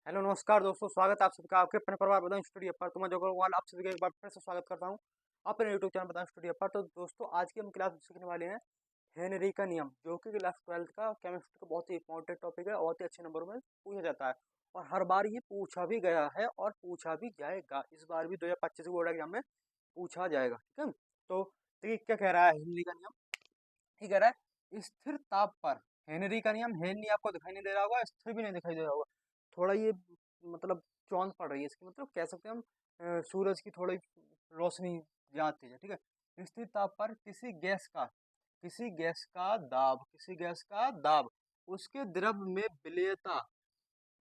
Hello नमस्कार दोस्तों, स्वागत है आप सबका आपके अपने परिवार बदाम स्टूडियो पर। तो मैं जो वाल आप सभी का एक बार फिर से स्वागत करता हूं अपने यूट्यूब चैनल बदाम स्टूडियो पर। तो दोस्तों आज की हम क्लास सीखने वाले हैं हेनरी का नियम, जो कि क्लास 12th का केमिस्ट्री का बहुत ही इंपॉर्टेंट टॉपिक है और बहुत ही अच्छे नंबरों में पूछा जाता है और हर बार ये पूछा भी गया है और पूछा भी जाएगा। इस बार भी 2025 के बोर्ड एग्जाम में पूछा जाएगा। ठीक है, तो देखिए क्या कह रहा है हेनरी का नियम। ये कह रहा है स्थिर ताप पर हेनरी का नियम। हेनरी आपको दिखाई नहीं दे रहा होगा, स्थिर भी नहीं दिखाई दे रहा होगा। थोड़ा ये मतलब चौंध पड़ रही है इसकी, मतलब कह सकते हैं हम सूरज की थोड़ी रोशनी जाती है। ठीक है, स्थिर ताप पर किसी गैस का दाब उसके द्रव में विलेयता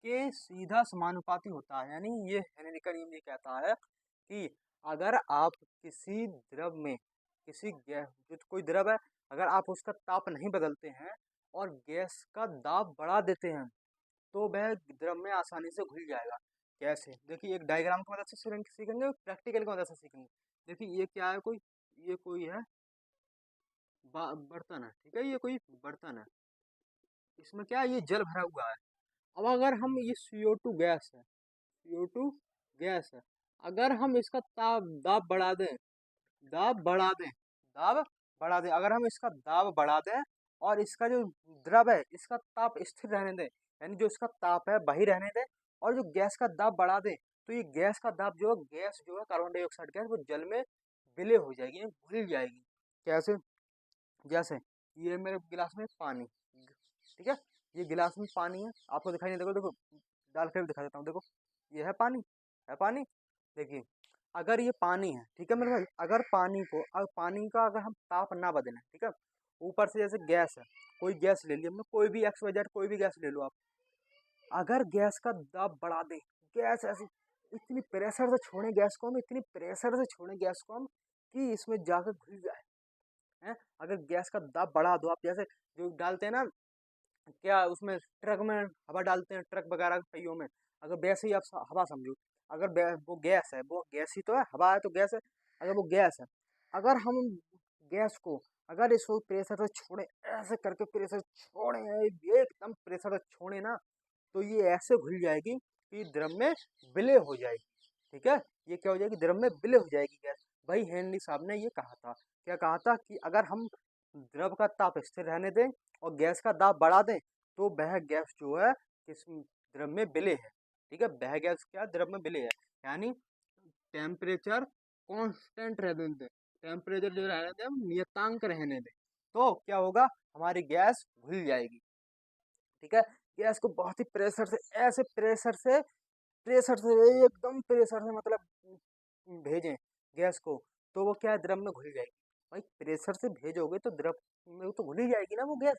के सीधा समानुपाती होता है। यानी ये हेनरी का नियम ये कहता है कि अगर आप किसी द्रव में किसी गैस जो कोई द्रव है, अगर आप उसका ताप नहीं बदलते हैं और गैस का दाब बढ़ा देते हैं तो वह द्रव में आसानी से घुल जाएगा। कैसे? देखिए एक डायग्राम की मदद से सीखेंगे, प्रैक्टिकल की मदद से सीखेंगे। देखिए ये क्या है, ये कोई है बर्तन है। ठीक है, ये कोई बर्तन है, इसमें क्या है, ये जल भरा हुआ है। अब अगर हम ये CO2 गैस है, CO2 गैस है, अगर हम इसका दाब बढ़ा दें, दाब बढ़ा दें दाब बढ़ा दें अगर हम इसका दाब बढ़ा दें और इसका जो द्रव है इसका ताप स्थिर रहने दें, यानी जो इसका ताप है वही रहने दें, और जो गैस का दाब बढ़ा दें, तो ये गैस का दाब जो है, गैस जो है कार्बन डाइऑक्साइड गैस, वो जल में विलय हो जाएगी, यानी घुल जाएगी। कैसे? जैसे ये मेरे गिलास में पानी, ठीक है, ये गिलास में पानी है, आपको दिखाई नहीं, देखो देखो डाल कर दिखा देता हूँ। देखो ये है पानी। देखिए अगर ये पानी है, ठीक है मेरे भाई, अगर पानी का अगर हम ताप ना बदलें, ठीक है, ऊपर से जैसे गैस है, कोई गैस ले लिया हमने, कोई भी XYZ कोई भी गैस ले लो आप, अगर गैस का दाब बढ़ा दें, गैस ऐसी इतनी प्रेशर से छोड़े गैस को हम, इतनी प्रेशर से छोड़े गैस को हम कि इसमें जाकर घुल जाए हैं। अगर गैस का दाब बढ़ा दो आप, जैसे जो डालते हैं ना, क्या उसमें ट्रक में हवा डालते हैं, ट्रक वगैरह के पहियों में, अगर वैसे ही आप हवा समझो, अगर वो गैस है, वो गैस ही तो है, हवा है तो गैस है, अगर वो गैस है, अगर हम गैस को अगर इसको प्रेशर से छोड़े, ऐसे करके प्रेशर छोड़े, एकदम प्रेशर से छोड़े ना, तो ये ऐसे घुल जाएगी कि द्रव में विलय हो जाएगी। ठीक है, ये क्या हो जाएगी, द्रव में विलय हो जाएगी गैस। भाई हेनरी साहब ने ये कहा था, क्या कहा था, कि अगर हम द्रव का ताप स्थिर रहने दें और गैस का दाब बढ़ा दें तो वह गैस जो है किस द्रव में विलय है। ठीक है, वह गैस क्या द्रव में विलय है, यानी टेम्परेचर कांस्टेंट रहने दें, टेम्परेचर जो रहने दें हम नियतांक रहने दें, तो क्या होगा, हमारी गैस घुल जाएगी। ठीक है, गैस को बहुत ही प्रेशर से, ऐसे प्रेशर से एकदम प्रेशर से मतलब भेजें गैस को, तो वो क्या है, द्रव में घुल जाएगी। भाई प्रेशर से भेजोगे तो द्रव में तो घुल ही जाएगी ना वो गैस।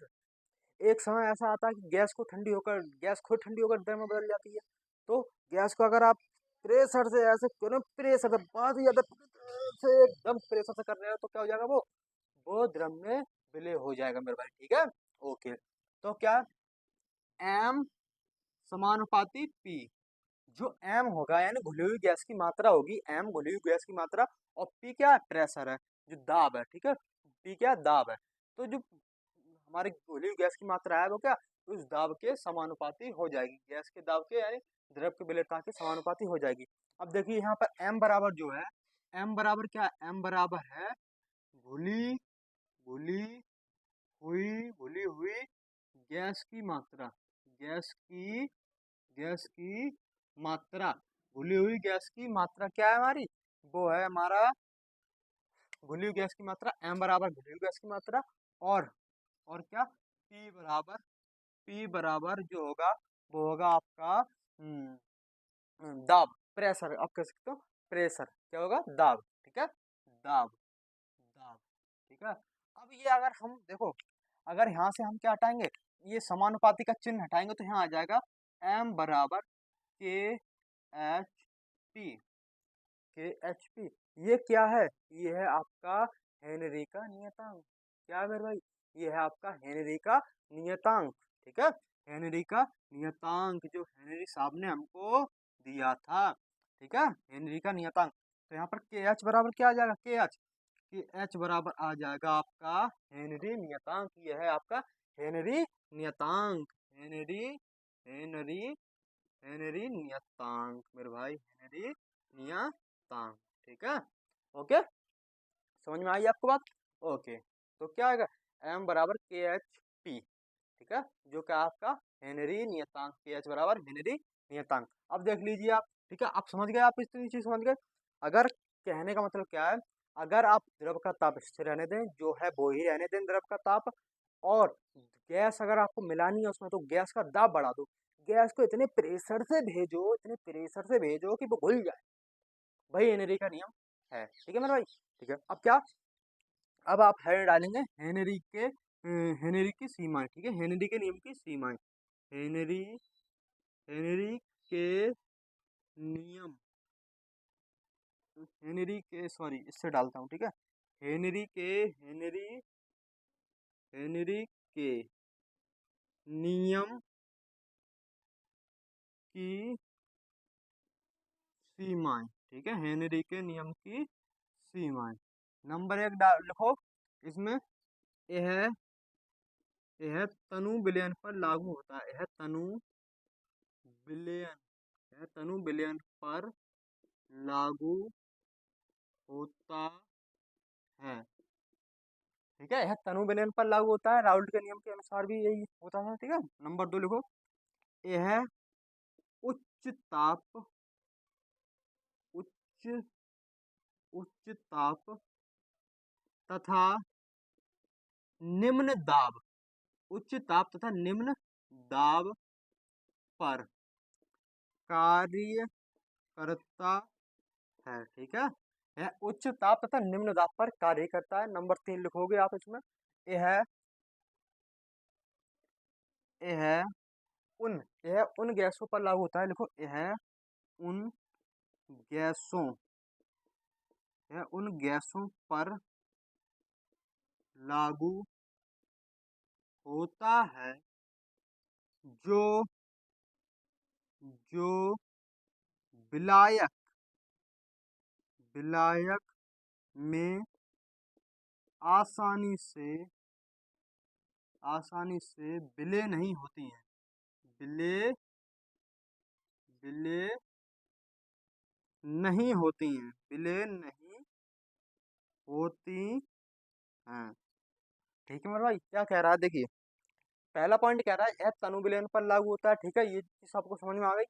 एक समय ऐसा आता है कि गैस खुद ठंडी होकर द्रव में बदल जाती है। तो गैस को अगर आप प्रेशर से ऐसे करो, प्रेशर से बहुत ही ज्यादा से एकदम प्रेशर से कर रहे हो, तो क्या हो जाएगा, वो द्रव में विलय हो जाएगा मेरे भाई। ठीक है, ओके। तो क्या एम समानुपाती पी, जो एम होगा यानी घुली हुई गैस की मात्रा होगी, एम घुली हुई गैस की मात्रा, और पी क्या प्रेशर है, जो दाब है। ठीक है, पी क्या दाब है, तो जो हमारी घुली हुई गैस की मात्रा है वो क्या उस दाब के समानुपाती हो जाएगी, गैस के दाब के यानी द्रव के विलेयता के समानुपाती हो जाएगी। अब देखिए यहाँ पर एम बराबर जो है, एम बराबर क्या है, एम बराबर है घुली घुली घुली हुई गैस की मात्रा, गैस की गैस की मात्रा, घुली हुई गैस की मात्रा क्या है हमारी, वो है हमारा घुली हुई गैस की मात्रा, एम बराबर घुली हुई गैस की मात्रा, और क्या, पी बराबर जो होगा वो होगा आपका दाब, प्रेशर आप कह सकते हो, प्रेशर क्या होगा, दाब। ठीक है, दाब दाब। ठीक है, अब ये अगर हम देखो, अगर यहाँ से हम क्या हटाएंगे, ये समानुपाती का चिन्ह हटाएंगे, तो यहाँ आ जाएगा एम बराबर KHP, KHP। ये क्या है, ये है आपका हेनरी का नियतांक। क्या है मेरे भाई, ये है आपका हेनरी का नियतांक। ठीक है, हेनरी का नियतांक जो हेनरी साहब ने हमको दिया था। ठीक है, हेनरी का नियतांक। तो यहाँ पर KH बराबर क्या आ जाएगा, KH बराबर आ जाएगा आपका हेनरी नियतांक। यह है आपका हेनरी नियतांक, हेनरी हेनरी हेनरी नियतांक मेरे भाई, हेनरी नियतांक। ठीक है, ओके, समझ में आई आपको बात? ओके, तो क्या आएगा, m बराबर के एच पी। ठीक है, जो क्या आपका हेनरी नियतांक, के एच बराबर हेनरी नियतांक। अब देख लीजिए आप, ठीक है, आप समझ गए, आप इतनी चीज समझ गए। अगर कहने का मतलब क्या है, अगर आप द्रव का ताप स्थिर रहने दें, जो है वो ही रहने दें द्रव का ताप, और गैस अगर आपको मिलानी है उसमें, तो गैस का दाब बढ़ा दो, गैस को इतने प्रेशर से भेजो, इतने प्रेशर से भेजो कि वो घुल जाए, वही हेनरी का नियम है। ठीक है मेरे भाई, ठीक है। अब क्या, अब आप है डालेंगे हेनरी की सीमाएं। ठीक है, हेनरी के नियम की सीमाएं, हेनरी हेनरी के नियम, हेनरी के, सॉरी इससे डालता हूँ, ठीक है, हेनरी हेनरी के नियम की सीमाएं। ठीक है, हेनरी के नियम की सीमाएं। नंबर 1 लिखो इसमें, यह यह तनु विलयन पर लागू होता है, यह तनु विलयन, यह तनु विलयन पर लागू होता है। ठीक है, यह तनु विलयन पर लागू होता है, राउल्ट के नियम के अनुसार भी यही होता है। ठीक है, नंबर 2 लिखो, यह उच्च ताप, उच्च उच्च ताप तथा निम्न दाब, उच्च ताप तथा निम्न दाब पर कार्य करता है। ठीक है, यह उच्च ताप तथा निम्न दाब पर कार्य करता है। नंबर 3 लिखोगे आप इसमें, यह यह यह उन गैसों पर लागू होता है, लिखो उन गैसों यह उन गैसों पर लागू होता है जो जो विलायक विलायक में आसानी से विलय नहीं होती हैं, विलय विलय नहीं होती हैं, विलय नहीं होती हैं। ठीक है मेरे भाई, क्या कह रहा है देखिए, पहला पॉइंट कह रहा है यह तनु विलयन पर लागू होता है। ठीक है, ये चीज आपको समझ में आ गई।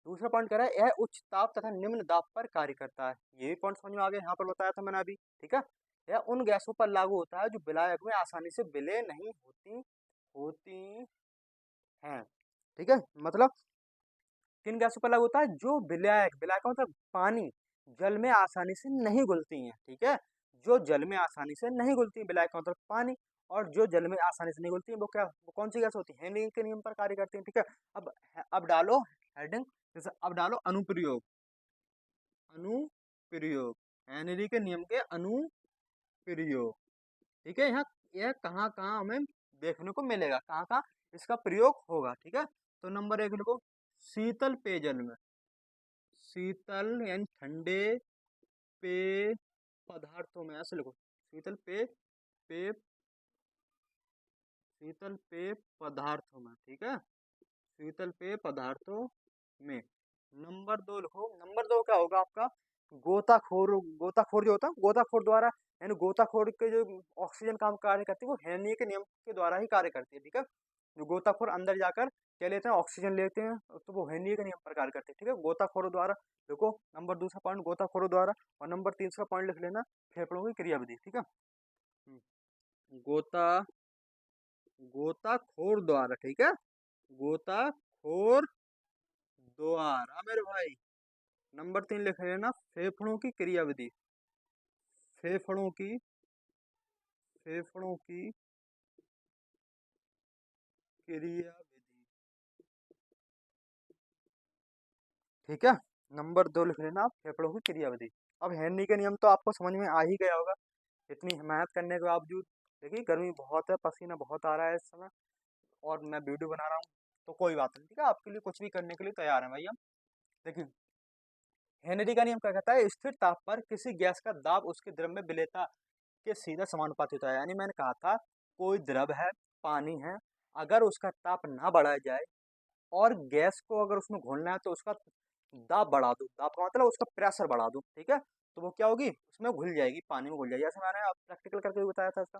दूसरा पॉइंट कह रहा है यह उच्च ताप तथा निम्न दाब पर कार्य करता है, ये भी पॉइंट समझ में आ गया, यहाँ पर बताया था मैंने अभी। ठीक है, यह उन गैसों पर लागू होता है जो विलायक में आसानी से विलय नहीं होती होती हैं। ठीक है, मतलब किन गैसों पर लागू होता है, जो विलायक विलायक का मतलब पानी, जल में आसानी से नहीं घुलती हैं। ठीक है, जो जल में आसानी से नहीं घुलती हैं, विलायक का मतलब पानी, और जो जल में आसानी से नहीं घुलती हैं, वो कौन सी गैस होती है, हेनरी के नियम पर कार्य करती हैं। ठीक है, अब डालो हेडिंग, जैसे अब डालो अनुप्रयोग, अनुप्रयोग, हेनरी के नियम के अनुप्रयोग। ठीक है, यहाँ यह कहाँ कहाँ हमें देखने को मिलेगा, कहाँ कहाँ इसका प्रयोग होगा। ठीक है, तो नंबर 1 लिखो, शीतल पेयजल में, शीतल यानी ठंडे पेय पदार्थों में, ऐसे लिखो, शीतल पेय शीतल पेय पदार्थों में। ठीक है, शीतल पेय पदार्थों में। नंबर 2 लिखो, नंबर 2 क्या होगा आपका, गोताखोर जो होता है, गोताखोर द्वारा, यानी गोताखोर के जो ऑक्सीजन काम कार्य करती है वो हेनरी के नियम के द्वारा ही कार्य करती है। ठीक है, जो गोताखोर अंदर जाकर क्या लेते हैं, ऑक्सीजन लेते हैं, तो वो हेनरी के नियम पर कार्य करते हैं। ठीक है, गोताखोरों द्वारा, देखो नंबर दूसरा पॉइंट गोताखोरों द्वारा, और नंबर तीसरा पॉइंट लिख लेना, फेफड़ों की क्रियाविधि। ठीक है, गोता गोताखोर द्वारा। ठीक है, गोताखोर द्वारा मेरे भाई। नंबर 3 लिख लेना, फेफड़ों की क्रियाविधि, फेफड़ों की फेफड़ों की क्रियाविधि। ठीक है, नंबर 2 लिख लेना आप, फेफड़ों की क्रियाविधि। अब हेनरी के नियम तो आपको समझ में आ ही गया होगा, इतनी मेहनत करने के बावजूद। देखिए गर्मी बहुत है, पसीना बहुत आ रहा है इस समय, और मैं वीडियो बना रहा हूँ, तो कोई बात नहीं। ठीक है, आपके लिए कुछ भी करने के लिए तैयार है भाई हम। देखिए हेनरी का नियम क्या कहता है, स्थिर ताप पर किसी गैस का दाब उसके द्रव में विलेयता के सीधा समानुपातित होता है। यानी मैंने कहा था, कोई द्रव है, पानी है, अगर उसका ताप ना बढ़ाया जाए, और गैस को अगर उसमें घोलना है तो उसका दाब बढ़ा दो, दाब का मतलब उसका प्रेशर बढ़ा दो, ठीक है। तो वो क्या होगी, उसमें घुल जाएगी, पानी में घुल जाएगी। जैसे मैंने प्रैक्टिकल करके भी बताया था इसका।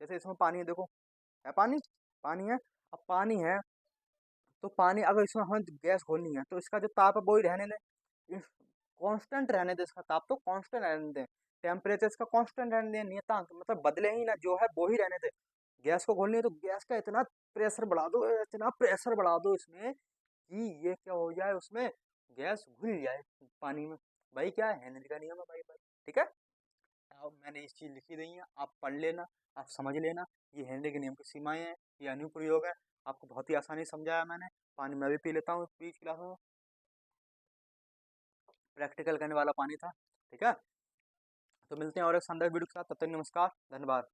जैसे इसमें पानी है, देखो है पानी, पानी है। अब पानी है तो पानी अगर इसमें हमें गैस घोलनी है तो इसका जो ताप है वो ही रहने दें, कांस्टेंट रहने दें, इसका ताप तो कांस्टेंट रहने दें, टेम्परेचर इसका कांस्टेंट रहने दें, नियतांक मतलब बदले ही ना, जो है वो ही रहने दें। गैस को घोलनी है तो गैस का इतना प्रेशर बढ़ा दो, इतना प्रेशर बढ़ा दो इसमें कि ये क्या हो जाए, उसमें गैस घुल जाए पानी में। भाई क्या है, हेनरी का नियम है भाई भाई, ठीक है। अब मैंने इस चीज लिखी दी है, आप पढ़ लेना, आप समझ लेना। ये हेनरी के नियम की सीमाएं हैं, ये अनुप्रयोग है। आपको बहुत ही आसानी से समझाया मैंने। पानी मैं भी पी लेता हूँ बीच गिलास में, प्रैक्टिकल करने वाला पानी था, ठीक है। तो मिलते हैं और एक शानदार वीडियो के साथ, तब तक नमस्कार, धन्यवाद।